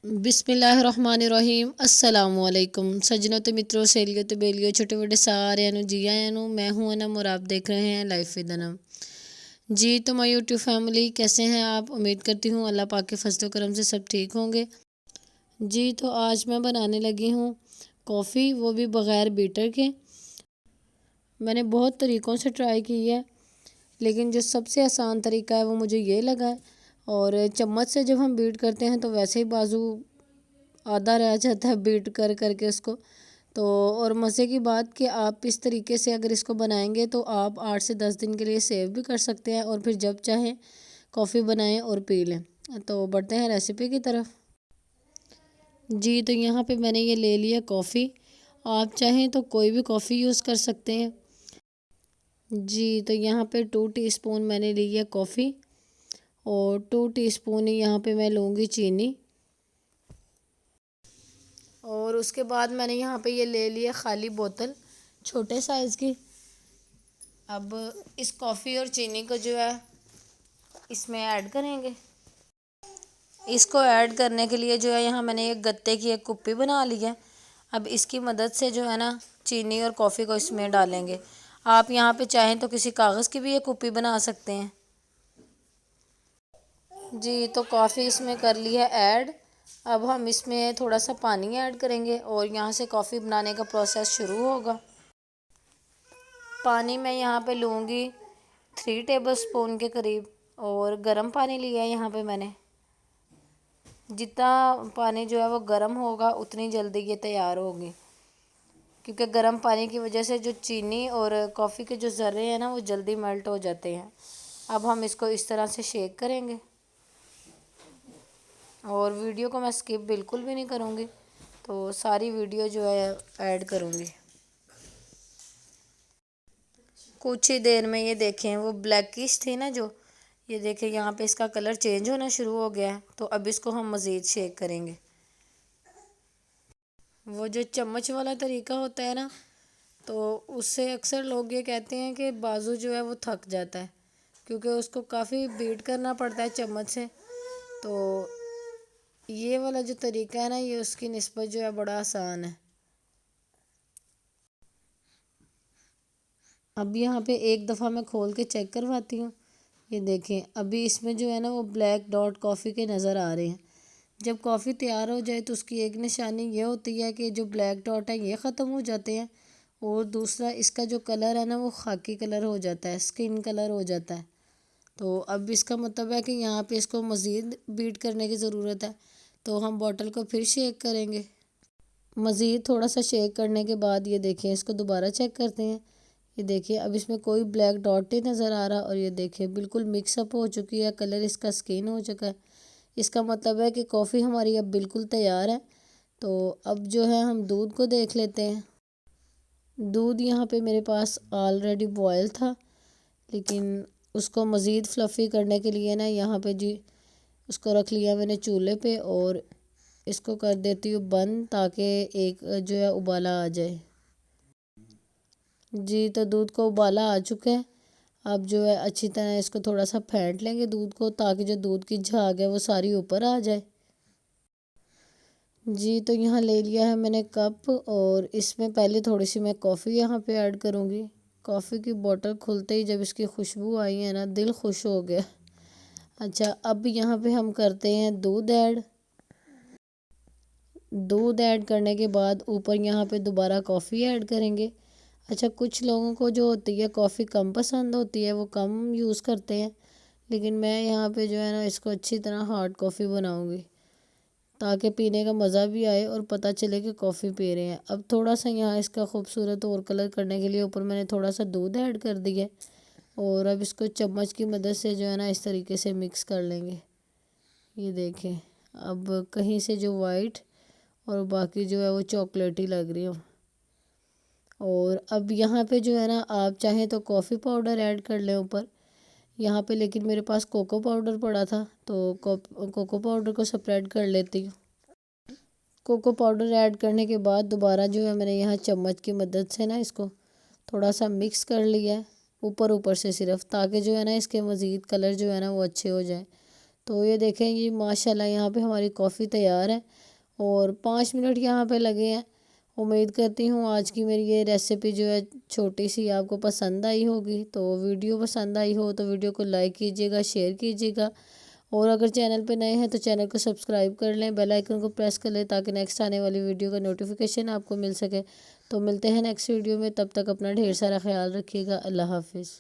बिस्मिल्लाहिर्रहमानिर्रहीम अस्सलाम वालेकुम सज्जनों तो मित्रों सहेलियों तो बेलियों छोटे बड़े सारे अनु जी आयानु मैं हूं अनम और आप देख रहे हैं लाइफ विद अनम जी। तो माय यूट्यूब फैमिली कैसे हैं आप? उम्मीद करती हूं अल्लाह पाक के फजलो करम से सब ठीक होंगे जी। तो आज मैं बनाने लगी हूं कॉफ़ी, वो भी बग़ैर बीटर के। मैंने बहुत तरीक़ों से ट्राई की है लेकिन जो सबसे आसान तरीका है वो मुझे ये लगा है। और चम्मच से जब हम बीट करते हैं तो वैसे ही बाजू आधा रह जाता है बीट कर करके उसको। तो और मज़े की बात कि आप इस तरीके से अगर इसको बनाएंगे तो आप 8 से 10 दिन के लिए सेव भी कर सकते हैं और फिर जब चाहें कॉफ़ी बनाएं और पी लें। तो बढ़ते हैं रेसिपी की तरफ जी। तो यहाँ पे मैंने ये ले लिया कॉफ़ी, आप चाहें तो कोई भी कॉफ़ी यूज़ कर सकते हैं जी। तो यहाँ पे 2 टीस्पून मैंने ली है कॉफ़ी और 2 टीस्पून ही यहाँ पे मैं लूँगी चीनी। और उसके बाद मैंने यहाँ पे ये ले लिया खाली बोतल छोटे साइज़ की। अब इस कॉफ़ी और चीनी को जो है इसमें ऐड करेंगे। इसको ऐड करने के लिए जो है यहाँ मैंने एक गत्ते की एक कुप्पी बना ली है। अब इसकी मदद से जो है ना चीनी और कॉफ़ी को इसमें डालेंगे। आप यहाँ पे चाहें तो किसी कागज़ की भी एक कुप्पी बना सकते हैं जी। तो कॉफ़ी इसमें कर ली है ऐड। अब हम इसमें थोड़ा सा पानी ऐड करेंगे और यहाँ से कॉफ़ी बनाने का प्रोसेस शुरू होगा। पानी मैं यहाँ पे लूँगी 3 टेबलस्पून के करीब और गर्म पानी लिया है यहाँ पे मैंने। जितना पानी जो है वो गर्म होगा उतनी जल्दी ये तैयार होगी, क्योंकि गर्म पानी की वजह से जो चीनी और कॉफ़ी के जो ज़र्रे हैं ना वो जल्दी मेल्ट हो जाते हैं। अब हम इसको इस तरह से शेक करेंगे और वीडियो को मैं स्किप बिल्कुल भी नहीं करूँगी, तो सारी वीडियो जो है ऐड करूँगी। कुछ ही देर में ये देखें वो ब्लैकिश थी ना जो, ये देखें यहाँ पे इसका कलर चेंज होना शुरू हो गया है। तो अब इसको हम मज़ीद शेक करेंगे। वो जो चम्मच वाला तरीका होता है ना, तो उससे अक्सर लोग ये कहते हैं कि बाजू जो है वो थक जाता है, क्योंकि उसको काफ़ी बीट करना पड़ता है चम्मच से। तो ये वाला जो तरीका है ना ये उसकी निस्बत जो है बड़ा आसान है। अब यहाँ पे एक दफ़ा मैं खोल के चेक करवाती हूँ। ये देखें अभी इसमें जो है ना वो ब्लैक डॉट कॉफ़ी के नज़र आ रहे हैं। जब कॉफ़ी तैयार हो जाए तो उसकी एक निशानी ये होती है कि जो ब्लैक डॉट है ये ख़त्म हो जाते हैं और दूसरा इसका जो कलर है ना वो खाकी कलर हो जाता है, स्किन कलर हो जाता है। तो अब इसका मतलब है कि यहाँ पे इसको मज़ीद बीट करने की ज़रूरत है। तो हम बॉटल को फिर शेक करेंगे। मज़ीद थोड़ा सा शेक करने के बाद ये देखिए इसको दोबारा चेक करते हैं। ये देखिए अब इसमें कोई ब्लैक डॉट नहीं नज़र आ रहा और ये देखिए बिल्कुल मिक्सअप हो चुकी है, कलर इसका स्किन हो चुका है। इसका मतलब है कि कॉफ़ी हमारी अब बिल्कुल तैयार है। तो अब जो है हम दूध को देख लेते हैं। दूध यहाँ पे मेरे पास ऑलरेडी बॉयल था, लेकिन उसको मज़ीद फ्लफ़ी करने के लिए ना यहाँ पे जी उसको रख लिया मैंने चूल्हे पे और इसको कर देती हूँ बंद, ताकि एक जो है उबाला आ जाए जी। तो दूध को उबाला आ चुका है। अब जो है अच्छी तरह इसको थोड़ा सा फेंट लेंगे दूध को, ताकि जो दूध की झाग है वो सारी ऊपर आ जाए जी। तो यहाँ ले लिया है मैंने कप और इसमें पहले थोड़ी सी मैं कॉफ़ी यहाँ पे ऐड करूँगी। कॉफ़ी की बोतल खुलते ही जब इसकी खुशबू आई है ना दिल खुश हो गया। अच्छा अब यहाँ पे हम करते हैं दूध ऐड। दूध ऐड करने के बाद ऊपर यहाँ पे दोबारा कॉफ़ी ऐड करेंगे। अच्छा कुछ लोगों को जो होती है कॉफ़ी कम पसंद होती है वो कम यूज़ करते हैं, लेकिन मैं यहाँ पे जो है ना इसको अच्छी तरह हार्ड कॉफ़ी बनाऊँगी, ताकि पीने का मज़ा भी आए और पता चले कि कॉफ़ी पी रहे हैं। अब थोड़ा सा यहाँ इसका खूबसूरत और कलर करने के लिए ऊपर मैंने थोड़ा सा दूध ऐड कर दिया और अब इसको चम्मच की मदद से जो है ना इस तरीके से मिक्स कर लेंगे। ये देखें अब कहीं से जो वाइट और बाकी जो है वो चॉकलेटी लग रही हो। और अब यहाँ पे जो है ना आप चाहें तो कॉफ़ी पाउडर ऐड कर लें ऊपर यहाँ पे, लेकिन मेरे पास कोको पाउडर पड़ा था तो कोको पाउडर को स्प्रेड कर लेती हूँ। कोको पाउडर ऐड करने के बाद दोबारा जो है मैंने यहाँ चम्मच की मदद से ना इसको थोड़ा सा मिक्स कर लिया है ऊपर ऊपर से सिर्फ, ताकि जो है ना इसके मज़ीद कलर जो है ना वो अच्छे हो जाए। تو یہ دیکھیں یہ ماشاءاللہ یہاں پہ ہماری کافی تیار ہے اور 5 منٹ یہاں پہ لگے ہیں۔ امید کرتی ہوں آج کی میری یہ ریسیپی جو ہے چھوٹی سی آپ کو پسند آئی ہوگی۔ تو ویڈیو پسند آئی ہو تو ویڈیو کو لائک کیجیے گا، شیئر کیجیے گا، اور اگر چینل پہ نئے ہیں تو چینل کو سبسکرائب کر لیں، بیل آئیکن کو پریس کر لیں تاکہ نیکسٹ آنے والی ویڈیو کا نوٹیفیکیشن آپ کو مل سکے۔ تو ملتے ہیں نیکسٹ ویڈیو میں، تب تک اپنا ڈھیر سارا خیال رکھیے گا۔ اللہ حافظ۔